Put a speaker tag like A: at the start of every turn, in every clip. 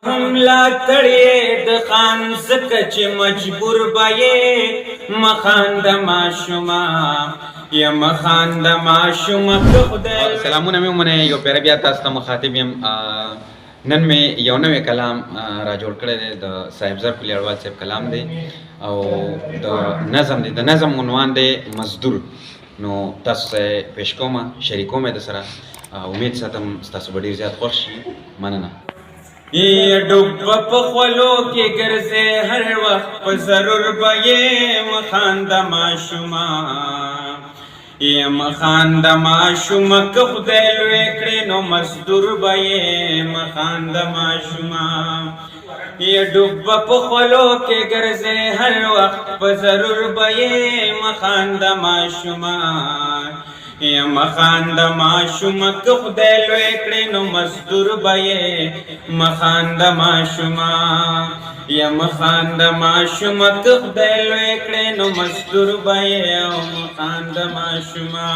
A: हमला तड़िए द खान सकच मजबूर बये मखान द माशुमा या मखान द माशुमा
B: سلامونه مې ومنئ یو پیره بیا تاسو ته مخاطب یم نن مې یو نوی کلام را جوړ کړی دی د صاحبزر کلیاړوال صاحب کلام دی او د نظم دی د نظم عنوان دی مزدور نو تاسو سره پیش کوم شریکوم د سره امید ساتم تاسو به ډېر زیات خوښ شي مننه
A: یہ ڈوب پخولو کے گرزے ہر وقت ضرور بے مخاند معشوما یہ مخاند معشوما کخدل وکڑے نو مزدور بے مخاند معشوما یہ ڈوب پخولو کے گرزے ہر وقت ضرور بے مخاند معشوما یا مخاند معشوما که خدای لوی کړي نو مزدور بې مخاند معشوما یا مخاند معشوما که خدای لوی کړي نو مزدور بې مخاند معشوما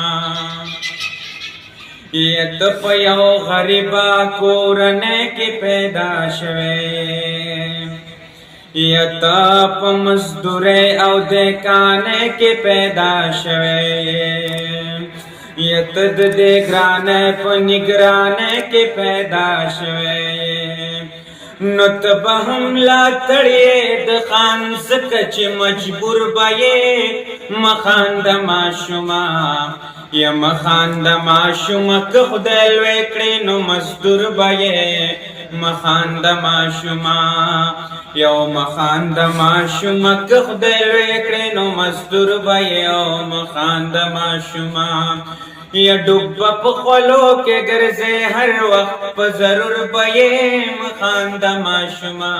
A: یا ته په یو غریبا کورنۍ کې پیدا شوې یا ته په مزدورۍ او دکانۍ کې پیدا شوې یتد دے گرانے پا نگرانے کے پیدا شوے نت بہم لا تڑیے دخان سکچ مجبور بے مخان د معشوما یا مخان د معشوما که خدای لوی کړي نو مزدور بے مخان د معشوما یو مخان د معشوما که خدای لوی کړي نو مزدور بے مخان د معشوما یا ڈوب پخولو کے گرزے ہر وقت پا ضرور بے مخان د معشوما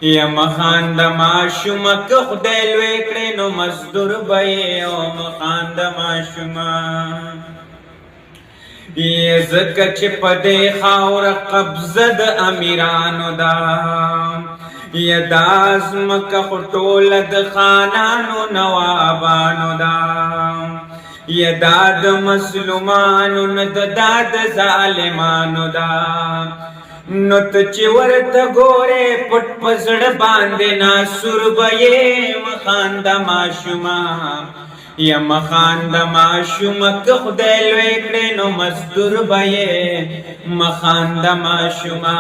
A: یا مخان د معشوما که خدای لوی کړي نو مزدور بے مخان د معشوما یہ زکه چې په دې خاوره قبضه د امیرانو دا یا دا ځمکه خو ټوله د خانانو نوابانو دا یا دا د مظلومانو نه دا د ظالمانو دا نو ته چې ورته ګورې پټ په زړه باندې ناسور بې مخان د معشوما یا مخان د معشوما که خدای لوی کړي نو مزدور بې مخان د معشوما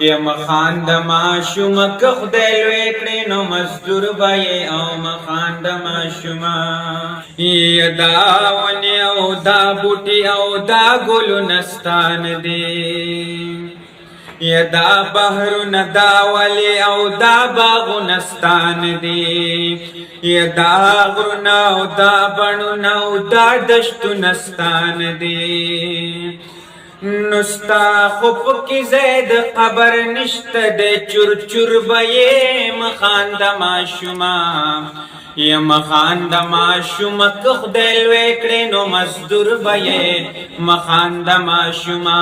A: یا مخان د معشوما که خدای لوی کړي نو مزدور بې او مخان د معشوما یا دا ونې او دا بوټي او دا ګلو نستان دي یا دا بحرونه دا ولی او دا باغونستان دی یا دا غرونه او دا بڼونه او دا دشتونستان دی نو ستا خو پکې ځای د قبر نشته دی چور چور بې مخان د معشوما یا مخان د معشوما که خدای لوی کړي نو مزدور بې مخان د معشوما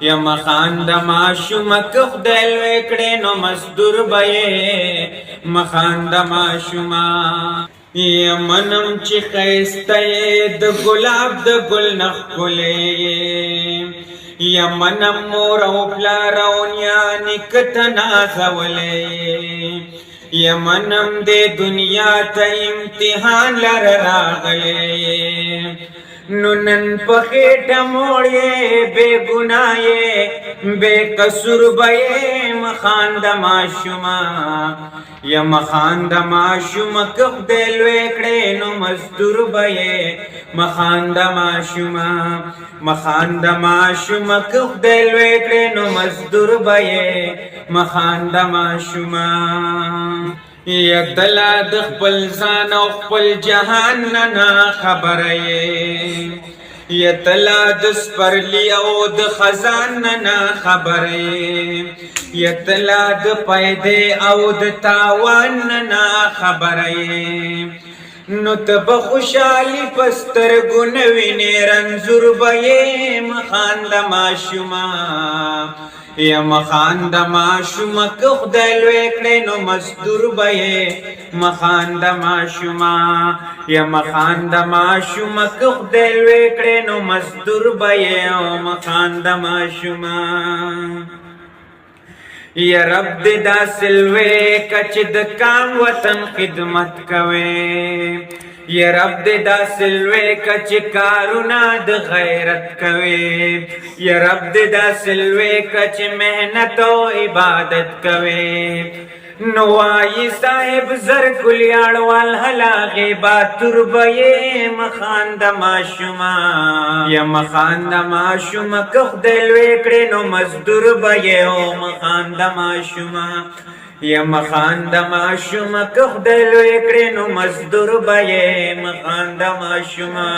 A: یا مخان د معشوما که خدای لوی کړي نو مزدور بې مخان د معشوما یا منم چې ښایسته د ګلاب د ګل نه ښکلې یا منم مور او پلار او نیا نیکه ته نازولې یا منم دے دنیا تا امتحان لر راغلے نو نن پخیٹا موڑیے بے گناہے بے قصور بے مخان د معشوما یا مخان د معشوما که خدای لوی کړي نو مزدور بې مخان د معشوما مخان د معشوما که خدای لوی کړي نو مزدور بې مخان د معشوما یا دلا د خپل ځان او خپل جهان نه خبره یا تلا د سپرلی او د خزان نه خبره یا تلا د پیدې او د تاوان نه خبره نو ته به خوشحالي پسترګو نه وینې رنځور بې مخان د معشوما یا مخان د معشوما که خدای لوی کړي نو مزدور بې مخان د معشوما یا مخان د معشوما که خدای لوی کړي نو مزدور بې مخان د معشوما یا رب دې دا سلوې کچ د کام وطن خدمت کوي یا رب دې دا سلوې کچ کارونه د غیرت کوي یا رب دې دا سلوې کچ مهنت او عبادت کوي نوائی صاحب زر کلیاڑ والحلا غیبات تربیے مخاند ماشما یا مخاند ماشما کخ دلویکڑے نو مزدور بیے او مخاند ماشما یا مخاند ماشما کخ دلویکڑے نو مزدور بیے مخاند ماشما